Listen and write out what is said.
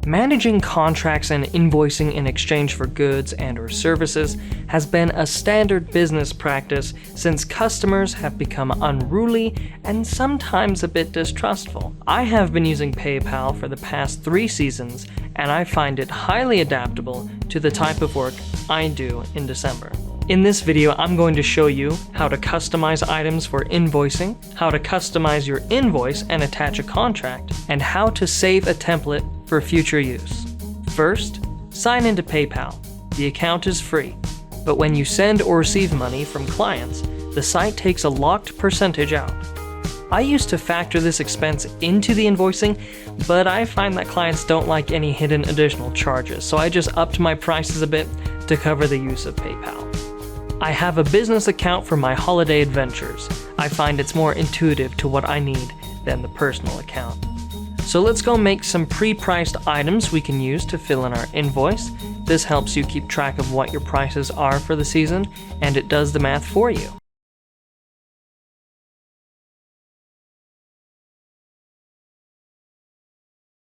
Managing contracts and invoicing in exchange for goods and/or services has been a standard business practice since customers have become unruly and sometimes a bit distrustful. I have been using PayPal for the past 3 seasons, and I find it highly adaptable to the type of work I do in December. In this video, I'm going to show you how to customize items for invoicing, how to customize your invoice and attach a contract, and how to save a template for future use. First, sign into PayPal. The account is free, but when you send or receive money from clients, the site takes a locked percentage out. I used to factor this expense into the invoicing, but I find that clients don't like any hidden additional charges, so I just upped my prices a bit to cover the use of PayPal. I have a business account for my holiday adventures. I find it's more intuitive to what I need than the personal account. So let's go make some pre-priced items we can use to fill in our invoice. This helps you keep track of what your prices are for the season, and it does the math for you.